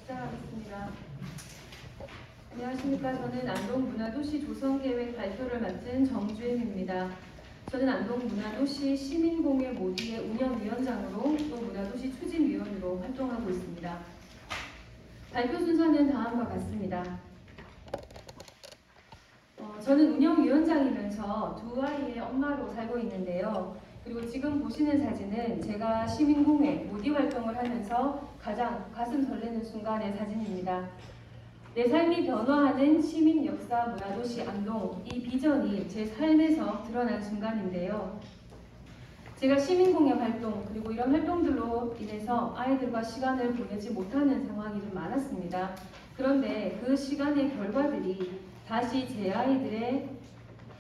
시작하겠습니다. 안녕하십니까. 저는 안동문화도시 조성계획 발표를 맡은 정주임입니다. 저는 안동문화도시 시민공예 모디의 운영위원장으로 또 문화도시 추진위원으로 활동하고 있습니다. 발표 순서는 다음과 같습니다. 저는 운영위원장이면서 두 아이의 엄마로 살고 있는데요. 그리고 지금 보시는 사진은 제가 시민공예 모디 활동을 하면서 가장 가슴 설레는 순간의 사진입니다. 내 삶이 변화하는 시민 역사 문화도시 안동, 이 비전이 제 삶에서 드러난 순간인데요. 제가 시민공예 활동 그리고 이런 활동들로 인해서 아이들과 시간을 보내지 못하는 상황이 좀 많았습니다. 그런데 그 시간의 결과들이 다시 제 아이들의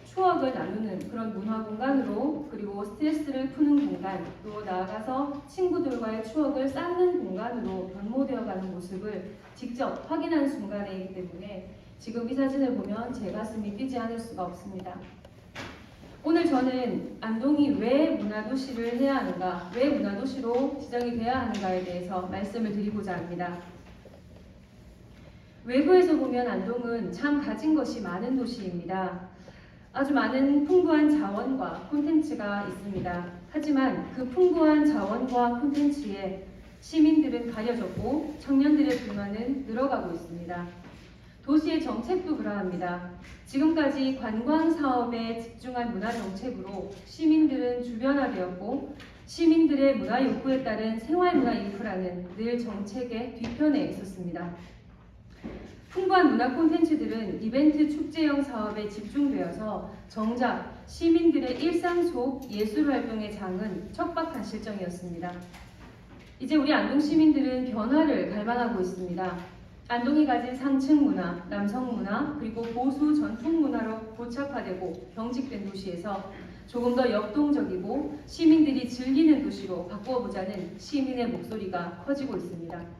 추억을 나누는 그런 문화 공간으로, 그리고 스트레스를 푸는 공간, 또 나아가서 친구들과의 추억을 쌓는 공간으로 변모되어가는 모습을 직접 확인하는 순간이기 때문에 지금 이 사진을 보면 제 가슴이 뛰지 않을 수가 없습니다. 오늘 저는 안동이 왜 문화도시를 해야 하는가, 왜 문화도시로 지정이 돼야 하는가에 대해서 말씀을 드리고자 합니다. 외부에서 보면 안동은 참 가진 것이 많은 도시입니다. 아주 많은 풍부한 자원과 콘텐츠가 있습니다. 하지만 그 풍부한 자원과 콘텐츠에 시민들은 가려졌고 청년들의 불만은 늘어가고 있습니다. 도시의 정책도 그러합니다. 지금까지 관광 사업에 집중한 문화 정책으로 시민들은 주변화되었고 시민들의 문화 욕구에 따른 생활문화 인프라는 늘 정책의 뒤편에 있었습니다. 풍부한 문화 콘텐츠들은 이벤트 축제형 사업에 집중되어서 정작 시민들의 일상 속 예술 활동의 장은 척박한 실정이었습니다. 이제 우리 안동 시민들은 변화를 갈망하고 있습니다. 안동이 가진 상층 문화, 남성 문화, 그리고 보수 전통 문화로 고착화되고 경직된 도시에서 조금 더 역동적이고 시민들이 즐기는 도시로 바꾸어보자는 시민의 목소리가 커지고 있습니다.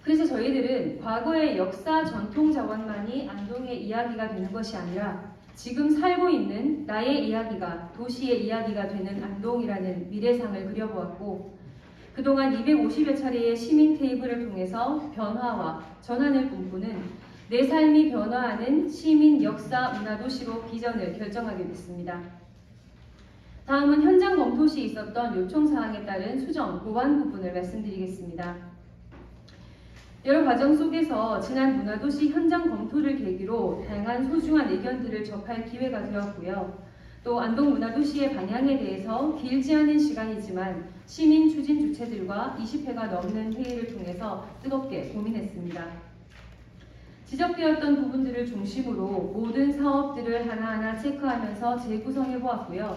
그래서 저희들은 과거의 역사 전통 자원만이 안동의 이야기가 되는 것이 아니라 지금 살고 있는 나의 이야기가 도시의 이야기가 되는 안동이라는 미래상을 그려보았고, 그동안 250여 차례의 시민 테이블을 통해서 변화와 전환을 꿈꾸는 내 삶이 변화하는 시민 역사 문화도시로 비전을 결정하게 됐습니다. 다음은 현장 검토 시 있었던 요청사항에 따른 수정, 보완 부분을 말씀드리겠습니다. 여러 과정 속에서 지난 문화도시 현장 검토를 계기로 다양한 소중한 의견들을 접할 기회가 되었고요. 또 안동 문화도시의 방향에 대해서 길지 않은 시간이지만 시민 추진 주체들과 20회가 넘는 회의를 통해서 뜨겁게 고민했습니다. 지적되었던 부분들을 중심으로 모든 사업들을 하나하나 체크하면서 재구성해 보았고요.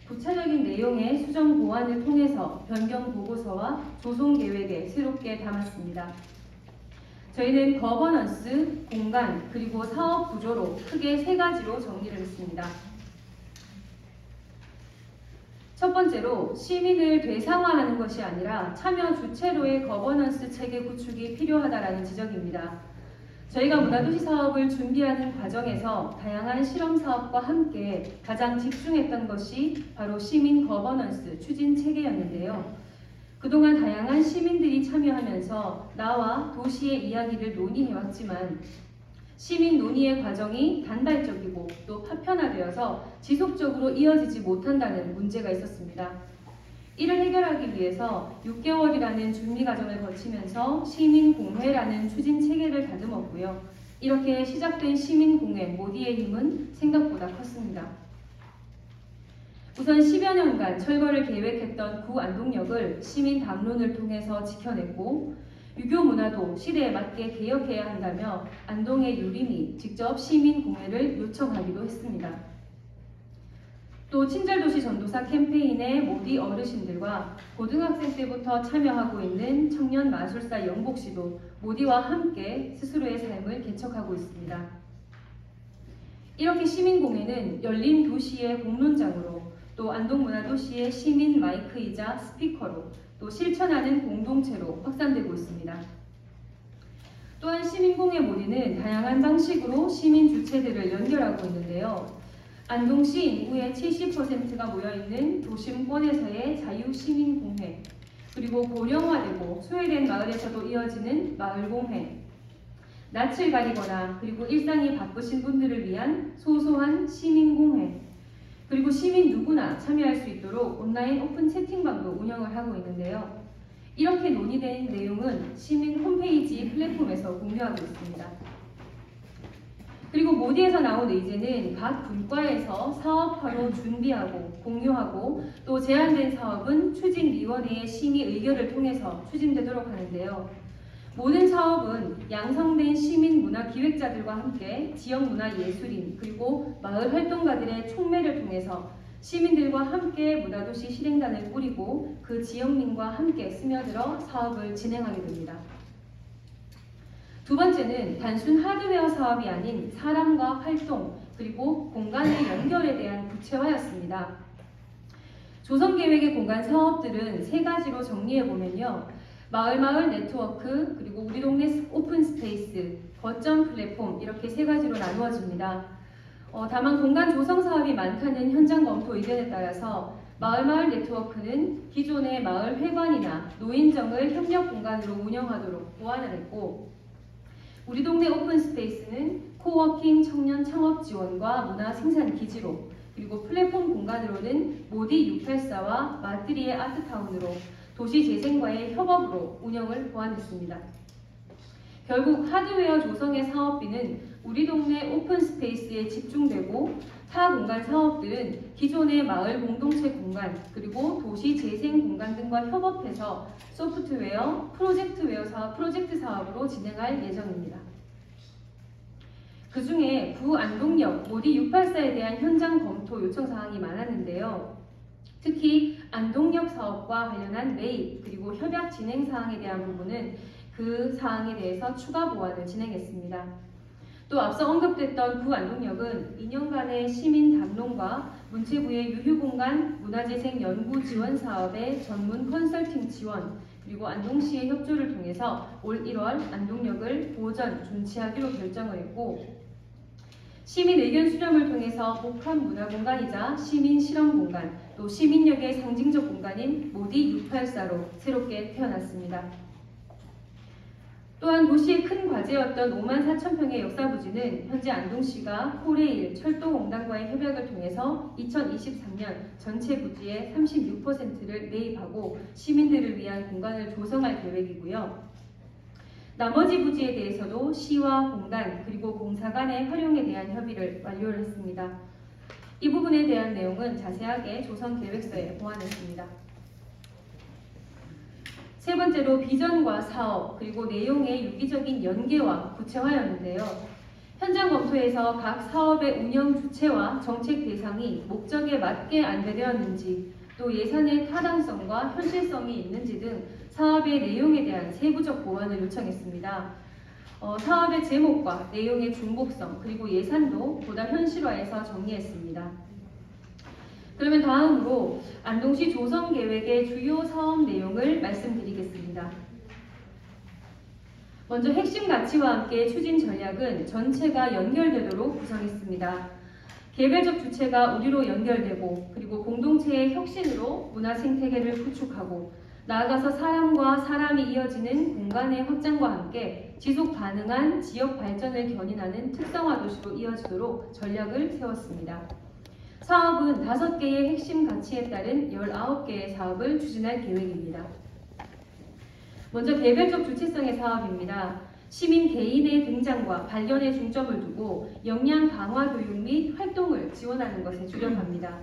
구체적인 내용의 수정 보완을 통해서 변경 보고서와 조성 계획에 새롭게 담았습니다. 저희는 거버넌스, 공간, 그리고 사업 구조로 크게 세 가지로 정리를 했습니다. 첫 번째로 시민을 대상화하는 것이 아니라 참여 주체로의 거버넌스 체계 구축이 필요하다라는 지적입니다. 저희가 문화도시 사업을 준비하는 과정에서 다양한 실험 사업과 함께 가장 집중했던 것이 바로 시민 거버넌스 추진 체계였는데요. 그동안 다양한 시민들이 참여하면서 나와 도시의 이야기를 논의해왔지만 시민 논의의 과정이 단발적이고 또 파편화되어서 지속적으로 이어지지 못한다는 문제가 있었습니다. 이를 해결하기 위해서 6개월이라는 준비 과정을 거치면서 시민공회라는 추진 체계를 다듬었고요. 이렇게 시작된 시민공회 모디의 힘은 생각보다 컸습니다. 우선 10여 년간 철거를 계획했던 구 안동역을 시민 담론을 통해서 지켜냈고, 유교 문화도 시대에 맞게 개혁해야 한다며 안동의 유림이 직접 시민공회를 요청하기도 했습니다. 또 친절도시 전도사 캠페인에 모디 어르신들과 고등학생 때부터 참여하고 있는 청년 마술사 영복씨도 모디와 함께 스스로의 삶을 개척하고 있습니다. 이렇게 시민공회는 열린 도시의 공론장으로, 또 안동문화도시의 시민 마이크이자 스피커로, 또 실천하는 공동체로 확산되고 있습니다. 또한 시민공회 모디는 다양한 방식으로 시민 주체들을 연결하고 있는데요. 안동시 인구의 70%가 모여있는 도심권에서의 자유시민공회, 그리고 고령화되고 소외된 마을에서도 이어지는 마을공회, 낯을 가리거나 그리고 일상이 바쁘신 분들을 위한 소소한 시민공회, 그리고 시민 누구나 참여할 수 있도록 온라인 오픈 채팅방도 운영을 하고 있는데요. 이렇게 논의된 내용은 시민 홈페이지 플랫폼에서 공유하고 있습니다. 그리고 모디에서 나온 의제는 각 분과에서 사업화로 준비하고 공유하고 또 제안된 사업은 추진위원회의 심의 의결을 통해서 추진되도록 하는데요. 모든 사업은 양성된 시민문화 기획자들과 함께 지역문화예술인 그리고 마을 활동가들의 촉매를 통해서 시민들과 함께 문화도시 실행단을 꾸리고 그 지역민과 함께 스며들어 사업을 진행하게 됩니다. 두 번째는 단순 하드웨어 사업이 아닌 사람과 활동 그리고 공간의 연결에 대한 구체화였습니다. 조성계획의 공간 사업들은 세 가지로 정리해보면요. 마을 네트워크, 그리고 우리 동네 오픈 스페이스, 거점 플랫폼 이렇게 세 가지로 나누어집니다. 다만 공간 조성 사업이 많다는 현장 검토 의견에 따라서 마을 네트워크는 기존의 마을 회관이나 노인정을 협력 공간으로 운영하도록 보완을 했고 우리 동네 오픈 스페이스는 코워킹 청년 창업 지원과 문화 생산 기지로 그리고 플랫폼 공간으로는 모디 684와 마트리의 아트타운으로 도시재생과의 협업으로 운영을 보완했습니다. 결국 하드웨어 조성의 사업비는 우리 동네 오픈 스페이스에 집중되고 타 공간 사업들은 기존의 마을 공동체 공간 그리고 도시재생 공간 등과 협업해서 소프트웨어, 프로젝트 사업으로 진행할 예정입니다. 그 중에 구안동역 모디 684에 대한 현장 검토 요청 사항이 많았는데요. 특히 안동역 사업과 관련한 매입 그리고 협약 진행 사항에 대한 부분은 그 사항에 대해서 추가 보완을 진행했습니다. 또 앞서 언급됐던 구안동역은 2년간의 시민 담론과 문체부의 유휴공간 문화재생 연구 지원 사업의 전문 컨설팅 지원 그리고 안동시의 협조를 통해서 올 1월 안동역을 보전 존치하기로 결정을 했고 시민 의견 수렴을 통해서 복합 문화 공간이자 시민 실험 공간, 또 시민역의 상징적 공간인 모디 684로 새롭게 태어났습니다. 또한 도시의 큰 과제였던 5만 4천 평의 역사부지는 현재 안동시가 코레일, 철도공단과의 협약을 통해서 2023년 전체 부지의 36%를 매입하고 시민들을 위한 공간을 조성할 계획이고요. 나머지 부지에 대해서도 시와 공단 그리고 공사 간의 활용에 대한 협의를 완료를 했습니다. 이 부분에 대한 내용은 자세하게 조성 계획서에 보완했습니다. 세 번째로 비전과 사업 그리고 내용의 유기적인 연계와 구체화였는데요. 현장 검토에서 각 사업의 운영 주체와 정책 대상이 목적에 맞게 안배되었는지 또 예산의 타당성과 현실성이 있는지 등 사업의 내용에 대한 세부적 보완을 요청했습니다. 사업의 제목과 내용의 중복성 그리고 예산도 보다 현실화해서 정리했습니다. 그러면 다음으로 안동시 조성계획의 주요 사업 내용을 말씀드리겠습니다. 먼저 핵심 가치와 함께 추진 전략은 전체가 연결되도록 구성했습니다. 개별적 주체가 우리로 연결되고 그리고 공동체의 혁신으로 문화 생태계를 구축하고 나아가서 사람과 사람이 이어지는 공간의 확장과 함께 지속 가능한 지역 발전을 견인하는 특성화 도시로 이어지도록 전략을 세웠습니다. 사업은 5개의 핵심 가치에 따른 19개의 사업을 추진할 계획입니다. 먼저 개별적 주체성의 사업입니다. 시민 개인의 등장과 발견에 중점을 두고 역량 강화 교육 및 활동을 지원하는 것에 주력합니다.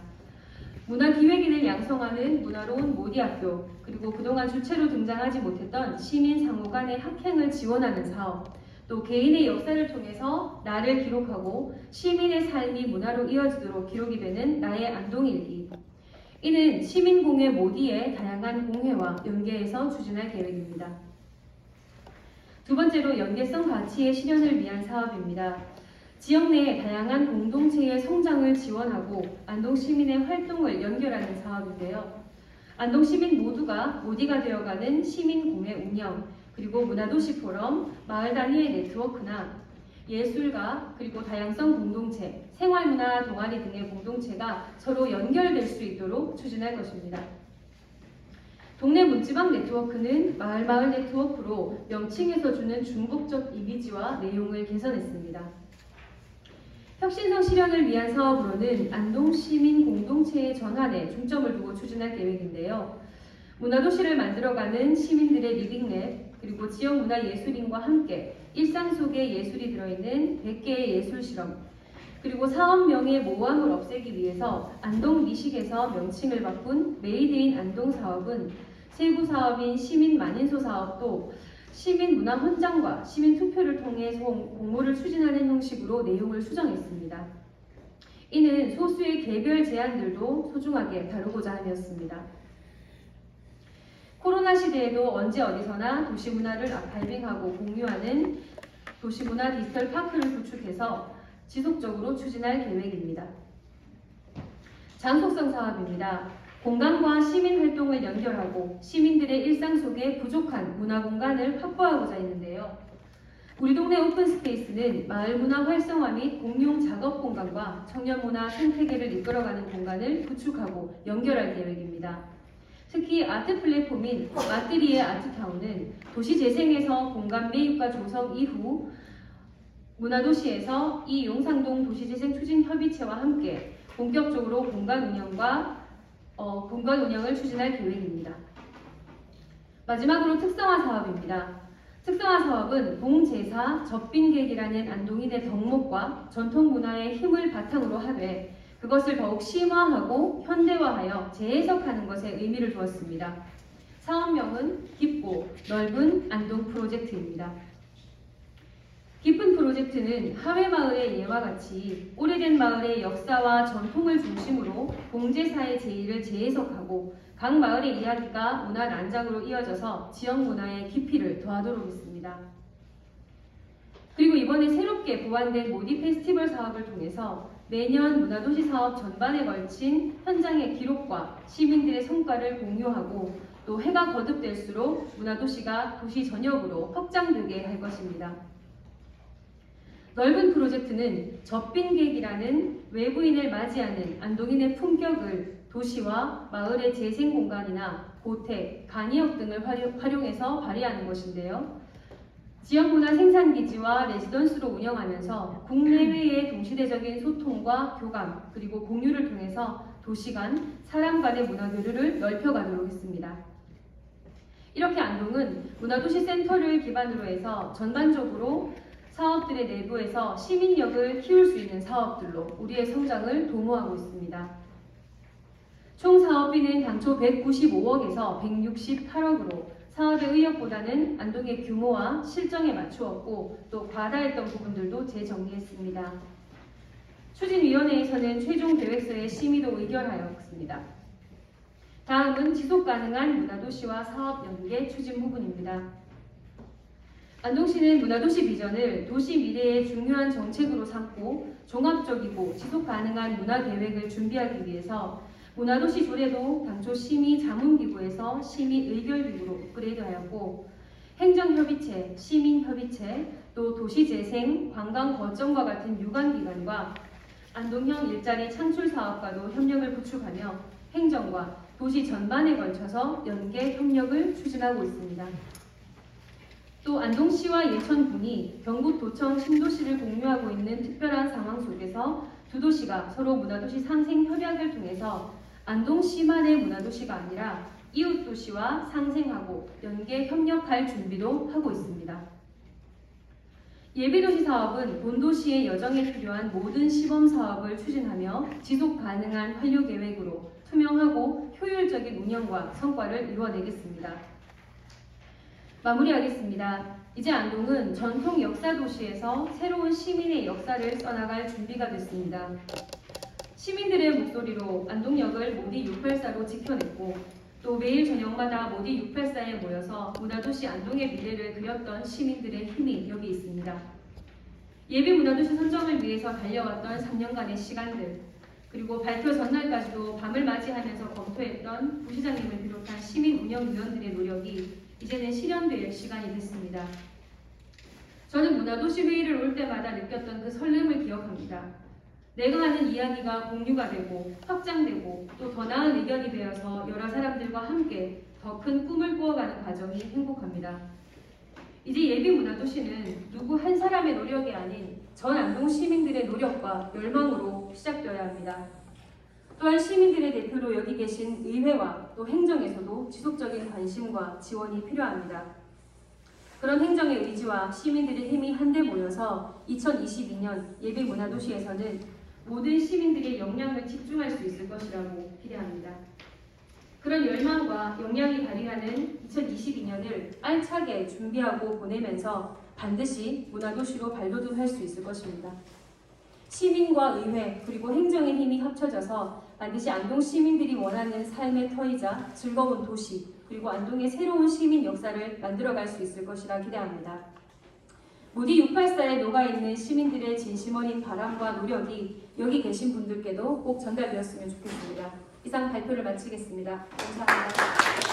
문화기획인을 양성하는 문화로운 모디학교, 그리고 그동안 주체로 등장하지 못했던 시민 상호 간의 학행을 지원하는 사업, 또 개인의 역사를 통해서 나를 기록하고 시민의 삶이 문화로 이어지도록 기록이 되는 나의 안동일기. 이는 시민공회 모디의 다양한 공회와 연계해서 추진할 계획입니다. 두 번째로 연계성 가치의 실현을 위한 사업입니다. 지역 내 다양한 공동체의 성장을 지원하고 안동 시민의 활동을 연결하는 사업인데요. 안동 시민 모두가 모디가 되어가는 시민공회 운영, 그리고 문화도시 포럼, 마을 단위의 네트워크나 예술가, 그리고 다양성 공동체, 생활문화 동아리 등의 공동체가 서로 연결될 수 있도록 추진할 것입니다. 동네 문지방 네트워크는 마을 네트워크로 명칭에서 주는 중복적 이미지와 내용을 개선했습니다. 혁신성 실현을 위한 사업으로는 안동 시민 공동체의 전환에 중점을 두고 추진할 계획인데요. 문화도시를 만들어가는 시민들의 리빙랩, 그리고 지역 문화예술인과 함께 일상 속에 예술이 들어있는 100개의 예술 실험, 그리고 사업명의 모함을 없애기 위해서 안동 미식에서 명칭을 바꾼 메이드인 안동 사업은 세부 사업인 시민 만인소 사업도 시민 문화 헌장과 시민 투표를 통해 공모를 추진하는 형식으로 내용을 수정했습니다. 이는 소수의 개별 제안들도 소중하게 다루고자 함이었습니다. 코로나 시대에도 언제 어디서나 도시문화를 아카이빙하고 공유하는 도시문화 디지털 파크를 구축해서 지속적으로 추진할 계획입니다. 장속성 사업입니다. 공간과 시민 활동을 연결하고 시민들의 일상 속에 부족한 문화 공간을 확보하고자 했는데요. 우리 동네 오픈스페이스는 마을 문화 활성화 및 공용 작업 공간과 청년 문화 생태계를 이끌어가는 공간을 구축하고 연결할 계획입니다. 특히 아트 플랫폼인 마뜨리의 아트타운은 도시 재생에서 공간 매입과 조성 이후 문화도시에서 이 용산동 도시재생 추진협의체와 함께 본격적으로 공간 운영을 추진할 계획입니다. 마지막으로 특성화 사업입니다. 특성화 사업은 동제사 접빈객이라는 안동인의 덕목과 전통 문화의 힘을 바탕으로 하되 그것을 더욱 심화하고 현대화하여 재해석하는 것에 의미를 두었습니다. 사업명은 깊고 넓은 안동 프로젝트입니다. 깊은 프로젝트는 하회마을의 예와 같이 오래된 마을의 역사와 전통을 중심으로 공제사의 제의를 재해석하고 각 마을의 이야기가 문화 난장으로 이어져서 지역 문화의 깊이를 더하도록 했습니다. 그리고 이번에 새롭게 보완된 모디 페스티벌 사업을 통해서 매년 문화도시 사업 전반에 걸친 현장의 기록과 시민들의 성과를 공유하고 또 해가 거듭될수록 문화도시가 도시 전역으로 확장되게 할 것입니다. 넓은 프로젝트는 접빈객이라는 외부인을 맞이하는 안동인의 품격을 도시와 마을의 재생 공간이나 고택, 간이역 등을 활용해서 발휘하는 것인데요. 지역문화 생산기지와 레지던스로 운영하면서 국내외의 동시대적인 소통과 교감 그리고 공유를 통해서 도시 간, 사람 간의 문화 교류를 넓혀가도록 했습니다. 이렇게 안동은 문화도시 센터를 기반으로 해서 전반적으로 사업들의 내부에서 시민력을 키울 수 있는 사업들로 우리의 성장을 도모하고 있습니다. 총 사업비는 당초 195억에서 168억으로 사업의 의욕보다는 안동의 규모와 실정에 맞추었고 또 과다했던 부분들도 재정리했습니다. 추진위원회에서는 최종 계획서의 심의도 의결하였습니다. 다음은 지속가능한 문화도시와 사업 연계 추진 부분입니다. 안동시는 문화도시 비전을 도시 미래의 중요한 정책으로 삼고 종합적이고 지속가능한 문화계획을 준비하기 위해서 문화도시 조례도 당초 심의 자문기구에서 심의 의결기구로 업그레이드하였고 행정협의체, 시민협의체, 또 도시재생, 관광거점과 같은 유관기관과 안동형 일자리 창출사업과도 협력을 구축하며 행정과 도시 전반에 걸쳐서 연계 협력을 추진하고 있습니다. 또 안동시와 예천군이 경북도청 신도시를 공유하고 있는 특별한 상황 속에서 두 도시가 서로 문화도시 상생 협약을 통해서 안동시만의 문화도시가 아니라 이웃도시와 상생하고 연계 협력할 준비도 하고 있습니다. 예비도시 사업은 본도시의 여정에 필요한 모든 시범 사업을 추진하며 지속 가능한 환류 계획으로 투명하고 효율적인 운영과 성과를 이루어내겠습니다. 마무리하겠습니다. 이제 안동은 전통 역사 도시에서 새로운 시민의 역사를 써나갈 준비가 됐습니다. 시민들의 목소리로 안동역을 모디 684로 지켜냈고 또 매일 저녁마다 모디 684에 모여서 문화도시 안동의 미래를 그렸던 시민들의 힘이 여기 있습니다. 예비 문화도시 선정을 위해서 달려왔던 3년간의 시간들 그리고 발표 전날까지도 밤을 맞이하면서 검토했던 부시장님을 비롯한 시민 운영위원들의 노력이 이제는 실현될 시간이 됐습니다. 저는 문화도시 회의를 올 때마다 느꼈던 그 설렘을 기억합니다. 내가 하는 이야기가 공유가 되고 확장되고 또 더 나은 의견이 되어서 여러 사람들과 함께 더 큰 꿈을 꾸어가는 과정이 행복합니다. 이제 예비문화도시는 누구 한 사람의 노력이 아닌 전 안동 시민들의 노력과 열망으로 시작되어야 합니다. 또한 시민들의 대표로 여기 계신 의회와 또 행정에서도 지속적인 관심과 지원이 필요합니다. 그런 행정의 의지와 시민들의 힘이 한데 모여서 2022년 예비문화도시에서는 모든 시민들의 역량을 집중할 수 있을 것이라고 기대합니다. 그런 열망과 역량이 발휘하는 2022년을 알차게 준비하고 보내면서 반드시 문화도시로 발돋움할 수 있을 것입니다. 시민과 의회 그리고 행정의 힘이 합쳐져서 반드시 안동 시민들이 원하는 삶의 터이자 즐거운 도시 그리고 안동의 새로운 시민 역사를 만들어갈 수 있을 것이라 기대합니다. 모디 684에 녹아있는 시민들의 진심 어린 바람과 노력이 여기 계신 분들께도 꼭 전달되었으면 좋겠습니다. 이상 발표를 마치겠습니다. 감사합니다.